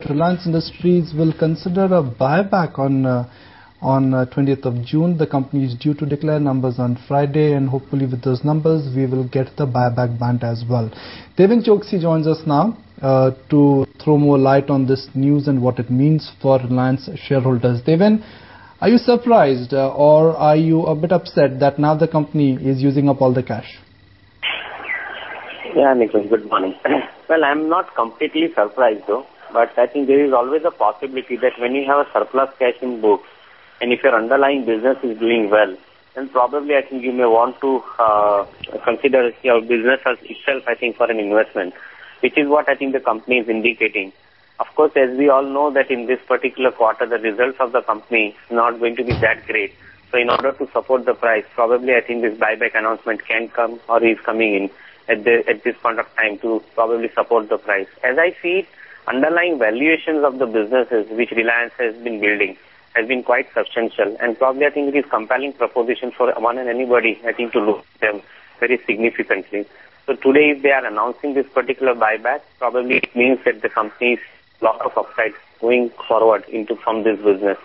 Reliance Industries will consider a buyback on 20th of June. The company is due to declare numbers on Friday, and hopefully with those numbers we will get the buyback band as well. Devin Choksi joins us now to throw more light on this news and what it means for Reliance shareholders. Devin, are you surprised or are you a bit upset that now the company is using up all the cash? Yeah, Nikhil, good morning. Well, I'm not completely surprised though, but I think there is always a possibility that when you have a surplus cash in books, and if your underlying business is doing well, then probably I think you may want to consider your business as itself, I think, for an investment, which is what I think the company is indicating. Of course, as we all know that in this particular quarter, the results of the company is not going to be that great. So in order to support the price, probably I think this buyback announcement can come or is coming in at this point of time to probably support the price. As I see it, underlying valuations of the businesses which Reliance has been building has been quite substantial, and probably I think it is compelling proposition for one and anybody, I think, to look at them very significantly. So today, if they are announcing this particular buyback, probably it means that the company is a lot of upside going forward from this business.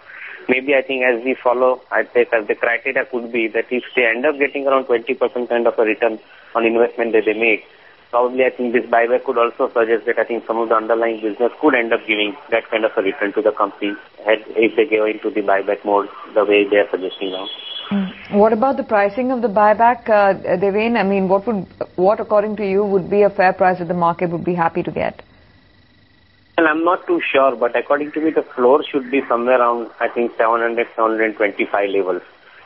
Maybe I think as we follow, I'd say that the criteria could be that if they end up getting around 20% kind of a return on investment that they make, probably I think this buyback could also suggest that I think some of the underlying business could end up giving that kind of a return to the company if they go into the buyback mode the way they are suggesting now. What about the pricing of the buyback, Devin? I mean, what according to you would be a fair price that the market would be happy to get? Well, I'm not too sure, but according to me, the floor should be somewhere around, I think, 700, 725 levels.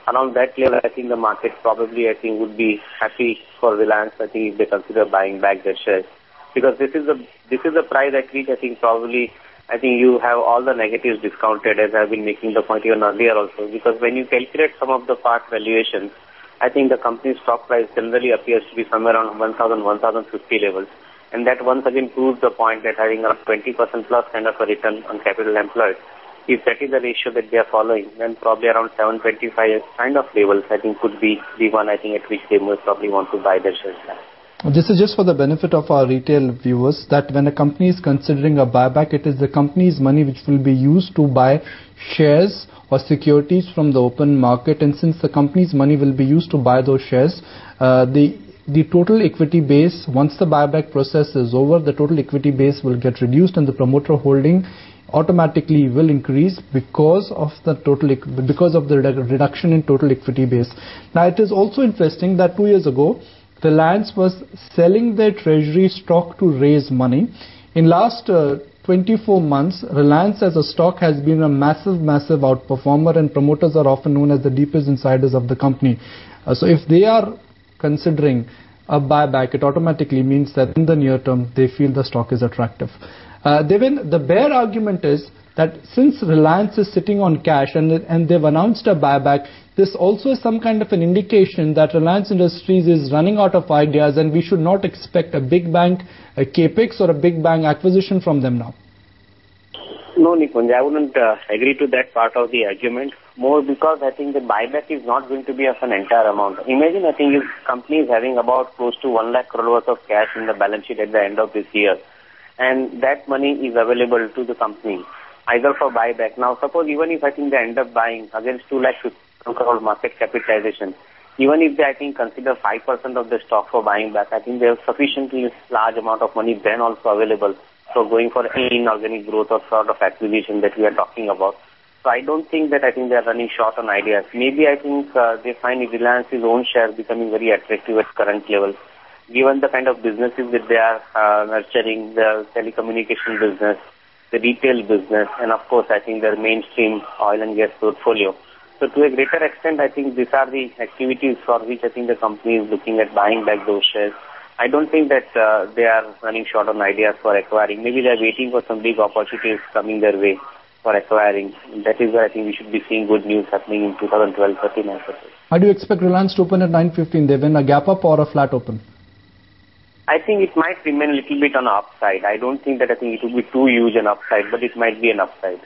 Around that level, I think the market probably, I think, would be happy for Reliance, I think, if they consider buying back their shares. Because this is the price at which I think probably, I think you have all the negatives discounted, as I've been making the point even earlier also. Because when you calculate some of the part valuations, I think the company's stock price generally appears to be somewhere around 1,000, 1,050 levels. And that once again proves the point that having a 20% plus kind of a return on capital employed, if that is the ratio that they are following, then probably around 725 kind of levels, I think, could be the one, I think, at which they most probably want to buy their shares back. This is just for the benefit of our retail viewers, that when a company is considering a buyback, it is the company's money which will be used to buy shares or securities from the open market. And since the company's money will be used to buy those shares, the total equity base, once the buyback process is over, the total equity base will get reduced and the promoter holding automatically will increase because of the reduction in total equity base. Now, it is also interesting that 2 years ago, Reliance was selling their treasury stock to raise money. In last 24 months, Reliance as a stock has been a massive outperformer, and promoters are often known as the deepest insiders of the company. So if they are considering a buyback, it automatically means that in the near term they feel the stock is attractive. Devin, the bear argument is that since Reliance is sitting on cash and they've announced a buyback, this also is some kind of an indication that Reliance Industries is running out of ideas and we should not expect a big bang capex or a big bang acquisition from them now. No, Nikunj, I wouldn't agree to that part of the argument. More because I think the buyback is not going to be of an entire amount. Imagine, I think, if company is having about close to 1 lakh crore worth of cash in the balance sheet at the end of this year, and that money is available to the company either for buyback. Now, suppose even if I think they end up buying against 2 lakh crore market capitalization, even if they, I think, consider 5% of the stock for buying back, I think they have sufficiently large amount of money then also available for going for any inorganic growth or sort of acquisition that we are talking about. So I don't think that I think they are running short on ideas. Maybe I think they find Reliance's own share becoming very attractive at current levels. Given the kind of businesses that they are nurturing, the telecommunication business, the retail business, and of course I think their mainstream oil and gas portfolio. So to a greater extent, I think these are the activities for which I think the company is looking at buying back those shares. I don't think that they are running short on ideas for acquiring. Maybe they are waiting for some big opportunities coming their way for acquiring. That is where I think we should be seeing good news happening in 2012-13. How do you expect Reliance to open at 9:15? They win a gap up or a flat open? I think it might remain a little bit on the upside. I don't think that I think it will be too huge an upside, but it might be an upside.